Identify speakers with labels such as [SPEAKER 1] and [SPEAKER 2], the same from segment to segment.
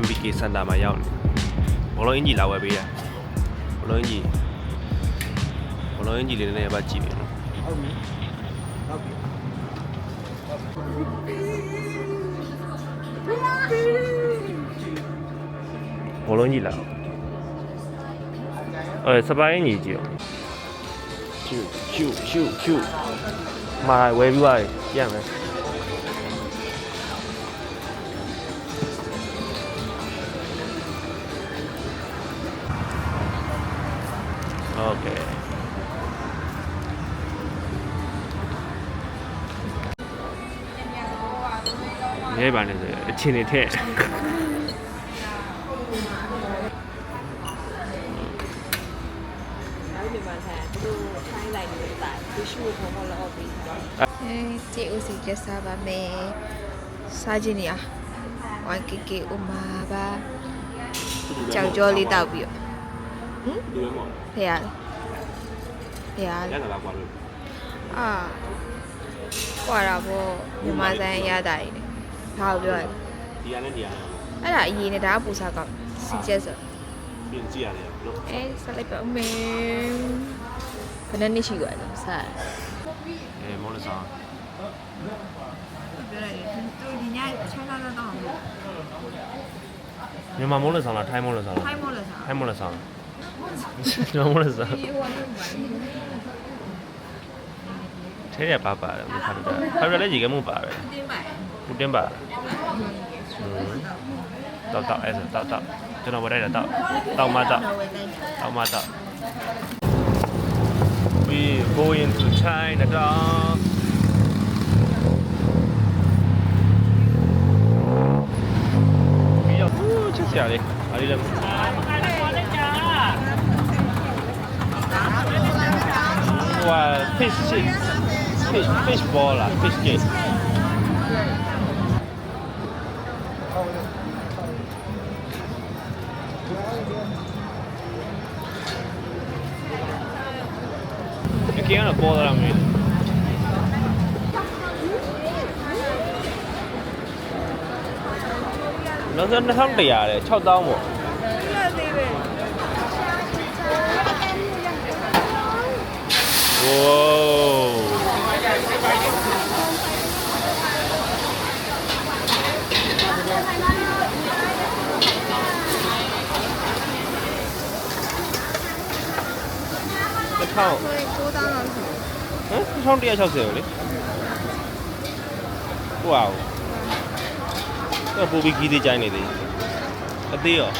[SPEAKER 1] MBK စင်တာမှာရောက်နေဘောလုံးအင်ဂျီလာဝယ်ပေးတာဘောလုံးအင်ဂျီလေးနည်းနည်းပါကြည့်ပြီနော်ဟုတ်ပြီဘောလုံးကြီးလာစပိုင်းအင်ဂျီကြည့်ရှုမာဝယ်ပြီးသွားပြီပြန်မယ်โอเคရဲပါနေဆိုအချင်းနေထက်
[SPEAKER 2] ကျေဦးစီကျစားပါမယ်စားခြင်းနေရဝိုင်ကေကေဥမာပါကြောက်ကြောလေးတောက်ပြီးတော့ဟမ်ဖေရရတာပါကွာလို့ကွာတာပေါ့မြန်မာဆိုင်ရတာကြီးဘာလို့ပြောလဲဒီရနဲ့ဒီရအဲ့ဒါအရင်နဲ့ဒါကပူစားကောက်စီကျက်ဆိုပြင်ကြည့်ရတယ်လို့ဆက်လိုက်ပါဦးမယ်ဘယ်နှစ်ရှိကြလဲစား
[SPEAKER 1] မောလဆောင်
[SPEAKER 2] ပြောရတယ်သူဒီညချိုင်းလာတော့
[SPEAKER 1] မြန်မာမောလဆောင်လားထိုင်းမောလဆောင်လား
[SPEAKER 2] ထိုင်းမောလဆောင်
[SPEAKER 1] ထိုင်းမောလဆောင်ကျွန်တော်မောလဆောင်ထဲရပါပါတယ်ခါတော့လည်းကြီးကမှုပါပဲတင်းပါတောက်အဲ့ဒါတောက်ကျွန်တော်ဝယ်လိုက်တာတောက်မတောက်We going to Chinatown. We are just here. Ali lam. Wow, fish ball lah, fish cake. Kaya na po lang yun. Nasaan kaya eh? 6,000 mo. Wow. How? 1160 လေဝေါတော့ပူပြီးကြီးသေးကြိုင်းနေသေးအသေးရော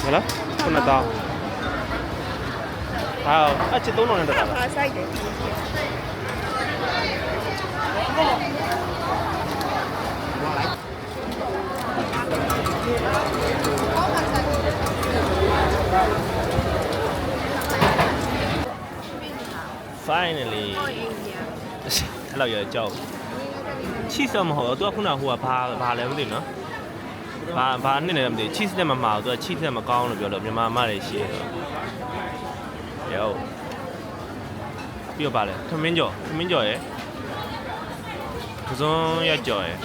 [SPEAKER 1] ဟုတ်လား9000ဟာအချစ်3000နဲ့တက်တာလားဆိုင်တယ်Finally အဲ့လောက်ရကြောက်ချီစမဟုတ်တော့သူကခုနကဟိုကဘာလဲမသိနော်ဘာနှစ်နေလဲမသိချီစနဲ့မမအောင်သူကချီစနဲ့မကောင်းလို့ပြောတော့မြန်မာအမတွေရှိရတော့ရောပြီးတော့ပါလဲထမင်းကြော်ရယ်ကစုံရကြော်ရယ်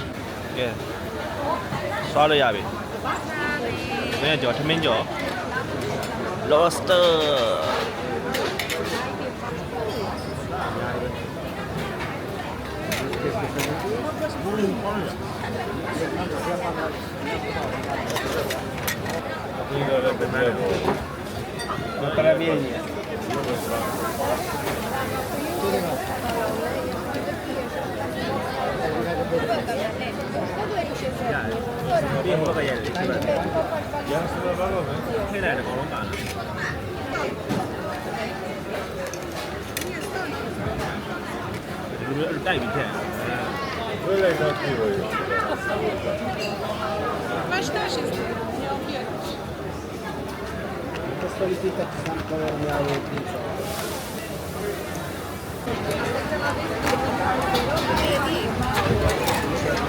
[SPEAKER 1] ကဲဆွားလို့ရပြီထမင်းကြော် lobster Para bien.
[SPEAKER 3] Mas taxas não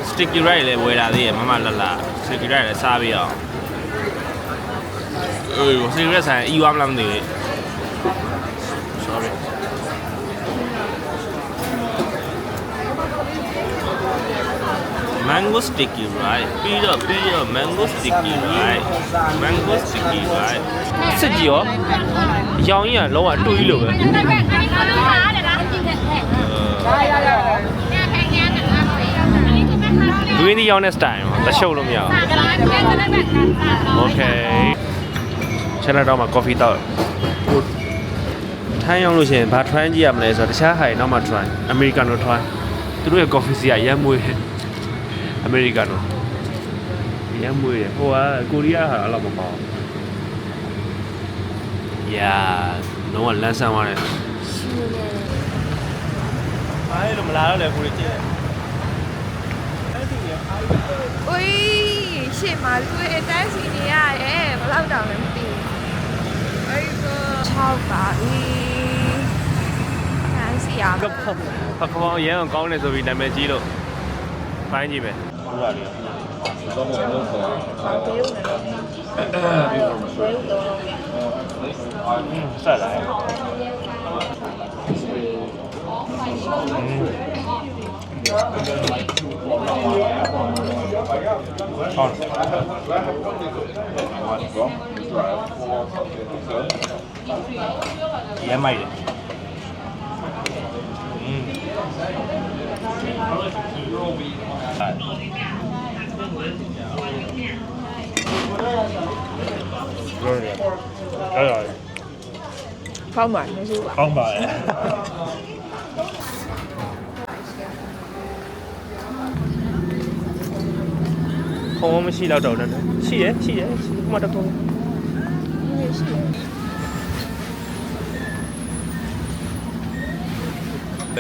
[SPEAKER 1] Sticky rice လည်းဝယ်လာသေးရမမလာ sticky rice လည်းစားပြီးအောင်sticky rice ဆိုင်အီဝါမလားမသိဘူး sorry mango sticky rice ပြီးတော့ mango sticky rice mango sticky rice စစ်ကြည့်ရောအရောင်ကြီးကလုံးဝအတူကြီးလိုပဲဒွင်းဒီရောင်းတဲ့ style မှာတရှုပ်လို့မရဘူး Okay ချက်တော့မှ coffee တောက်ထိုင်းရောက်လို့ရှိရင်ဘာ try ကြည့်ရမလဲဆိုတော့တခြားဟာတွေနောက်မှ try Americano try သူတို့ရဲ့ coffee စီကရမ်းမွေးတယ် Americano ရမ်းမွေးတယ်ဟိုကကိုရီးယားဟာအဲ့လိုမပေါ့ Yeah တော့လမ်းဆန်းသွားတယ်အားလို့မလာတော့လေကိုရီးကြည့်တယ်
[SPEAKER 2] ။อุ้ยရှေ့မှာလူရဲ့တန်းစီနေရတယ်ဘယ်လောက်တောင်လဲမသိဘူး။အဲ့တော့6ပါပြီ။တန်းစီရမယ်
[SPEAKER 1] ဖခောင်းရမ်းကောင်းတယ်ဆိုပြီးနာမည်ကြီးလို့ပိုင်းကြည့်ပဲဟုတ်ပါလေ
[SPEAKER 2] ။ဘေးဦးနော်။ဘေးဦးတော့
[SPEAKER 1] ဆက်လာရဲမိုက်တယ်
[SPEAKER 2] ဖောက်မှာမစိုးပါ
[SPEAKER 1] ကောင်းပါလေခေါင်းမရှိတော့တော့တယ်ရှိရဲ့ဟိုမှာတော့ ပဲ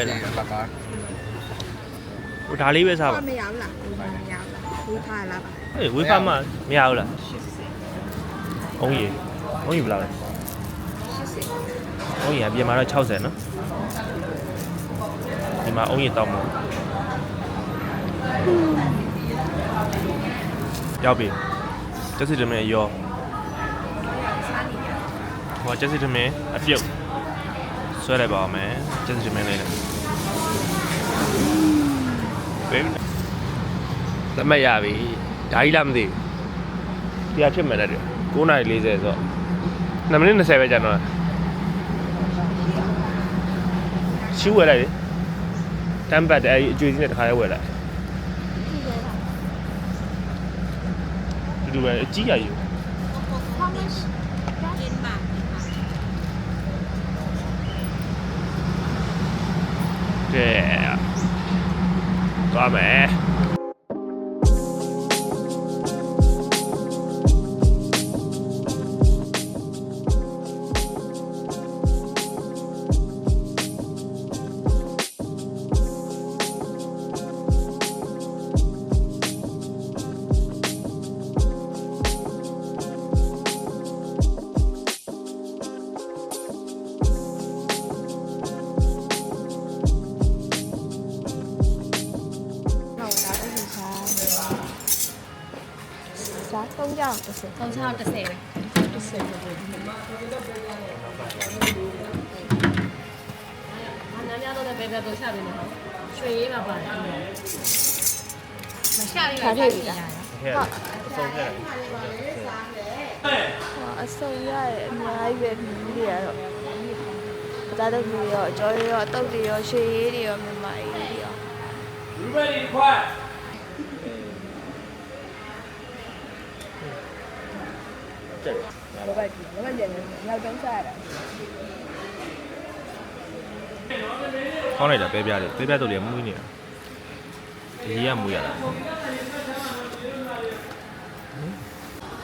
[SPEAKER 1] လားပါပါဟိုဒါလေးပဲစားပါ
[SPEAKER 2] မရဘူးလားမရဘူးလားဝေးဖားလားပါ
[SPEAKER 1] အေးဝေးဖားမှမရဘူးလားအုံးကြီးဘယ်လောက်လဲ
[SPEAKER 2] 80
[SPEAKER 1] အုံးကြီးကပြင်မှာတော့60နော်ဒီမှာအုံးကြီးတောင်းမို့ရောက်ပြီကျက်စစ်တမင်ရောဟိုကျက်စစ်တမင်အပြုတ်ဆွဲလိုက်ပါဦးမယ်ကျက်စစ်တမင်လေးနဲ့ဘယ်သမက်ရပြီဒါကြီးလားမသိဘူးတရားဖြစ်မယ်တဲ့9:40ဆိုတော့2မိနစ်20ပဲကြာတော့ရှူးဝယ်လိုက်လေတမ်းပတ်တဲ့အကျွေးစီးနဲ့တခါရဲဝယ်လိုက်ဒီလိုပဲအကြီးရယူ
[SPEAKER 2] How much? 10 baht.
[SPEAKER 1] ကဲသွားမယ်
[SPEAKER 2] စား3ကြောင်30
[SPEAKER 3] 3,000 10ပဲ
[SPEAKER 2] 30
[SPEAKER 3] နားများတော့ပဲပဲတော့ရှာပေးနေတော့ရွှေရေးမှာပါတယ်မရှာရဘူး
[SPEAKER 1] ဟဲ့ဆုံးခဲ့တယ်
[SPEAKER 2] အစုံရတယ်အများကြီးပဲမြည်ရတော့ဒါတော့မြည်ရောအကျော်ရောအတုတ်တွေရောရွှေရည်တွေရောမြမကြီးတွေရော
[SPEAKER 1] You ready quiet
[SPEAKER 2] ဘာပဲဒီမှာကျန်နေနောက်တော့စားရတာ
[SPEAKER 1] ခေါင်းလိုက်တာပဲပြားတယ်ပဲပြားတို့လေမွေးနေတာဒီကြီးကမွေးရတာ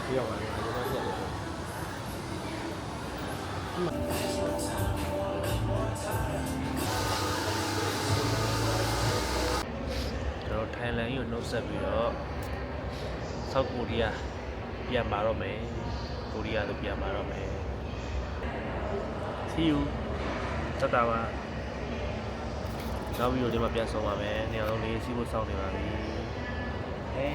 [SPEAKER 1] ကျွန်တော်ထိုင်လန်ကြီးကိုနှုတ်ဆက်ပြီးတော့ဆောက်ကိုရီးယားပြန်มาတော့မယ်ကိုရီးယားတို့ပြန်มาတော့မယ် See you တတာပါနောက်ပြီးတော့ဒီမှာပြန်ဆောင်ပါမယ်နေရာလုံးလေးစီးဖို့စောင့်နေပါပြီ Hey